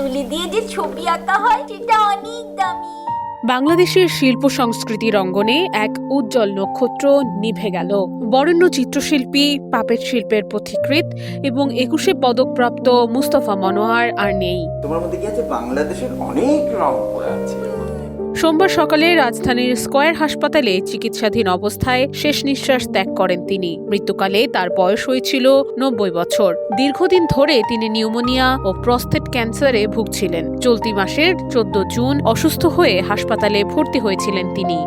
তুলি দিয়ে যে ছবি আঁকা হয় সেটা অনেক দামি। বাংলাদেশের শিল্প সংস্কৃতির অঙ্গনে এক উজ্জ্বল নক্ষত্র নিভে গেল। বরেণ্য চিত্রশিল্পী, পাপেট শিল্পের পথিকৃৎ এবং ২১ পদকপ্রাপ্ত মুস্তফা মনোয়ার আর নেই। তোমার মধ্যে কি আছে? বাংলাদেশের অনেক রং পড়ে আছে। সোমবার সকালে রাজধানীর স্কয়ার হাসপাতালে চিকিৎসাধীন অবস্থায় শেষ নিঃশ্বাস ত্যাগ করেন তিনি। মৃত্যুকালে তার বয়স হয়েছিল ৯০ বছর। দীর্ঘদিন ধরে তিনি নিউমোনিয়া ও প্রস্টেট ক্যান্সারে ভুগছিলেন। চলতি মাসের ১৪ জুন অসুস্থ হয়ে হাসপাতালে ভর্তি হয়েছিলেন তিনি।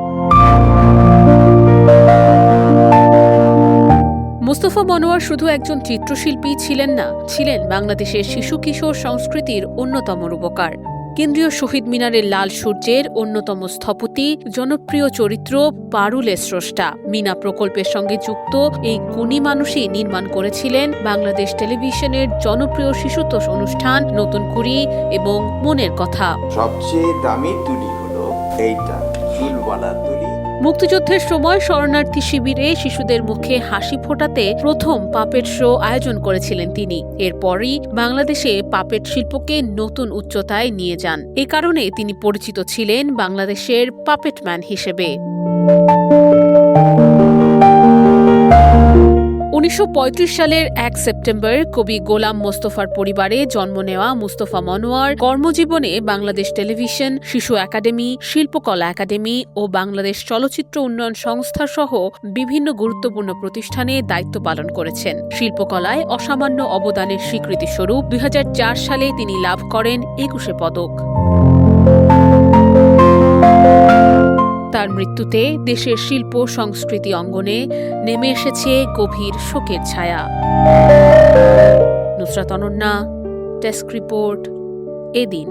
মুস্তফা মনোয়ার শুধু একজন চিত্রশিল্পী ছিলেন না, ছিলেন বাংলাদেশের শিশু কিশোর সংস্কৃতির অন্যতম রূপকার। কেন্দ্রীয় শহীদ মিনারের লাল সূর্যের অন্যতম স্থপতি, জনপ্রিয় চরিত্র পারুলের স্রষ্টা। মিনা প্রকল্পের সঙ্গে যুক্ত এই গুণী মানুষই নির্মাণ করেছিলেন বাংলাদেশ টেলিভিশনের জনপ্রিয় শিশুতোষ অনুষ্ঠান নতুন কুড়ি এবং মনের কথা। সবচেয়ে দামি তুলি হলো এইটা, চুলওয়ালা তুলি। মুক্তিযুদ্ধের সময় শরণার্থী শিবিরে শিশুদের মুখে হাসি ফোটাতে প্রথম পাপেট শো আয়োজন করেছিলেন তিনি। এরপরই বাংলাদেশে পাপেট শিল্পকে নতুন উচ্চতায় নিয়ে যান। এ কারণে তিনি পরিচিত ছিলেন বাংলাদেশের পাপেট ম্যান হিসেবে। ১৯৩৫ সালের ১ সেপ্টেম্বর কবি গোলাম মোস্তফার পরিবারে জন্ম নেওয়া মুস্তফা মনোয়ার কর্মজীবনে বাংলাদেশ টেলিভিশন, শিশু একাডেমি, শিল্পকলা একাডেমি ও বাংলাদেশ চলচ্চিত্র উন্নয়ন সংস্থা সহ বিভিন্ন গুরুত্বপূর্ণ প্রতিষ্ঠানে দায়িত্ব পালন করেছেন। শিল্পকলায় অসামান্য অবদানের স্বীকৃতিস্বরূপ ২০০৪ সালে তিনি লাভ করেন ২১ পদক। তার মৃত্যুতে দেশের শিল্প সংস্কৃতি অঙ্গনে নেমে এসেছে গভীর শোকের ছায়া। নুসরাত অনন্যা, ডেস্ক রিপোর্ট, এদিন।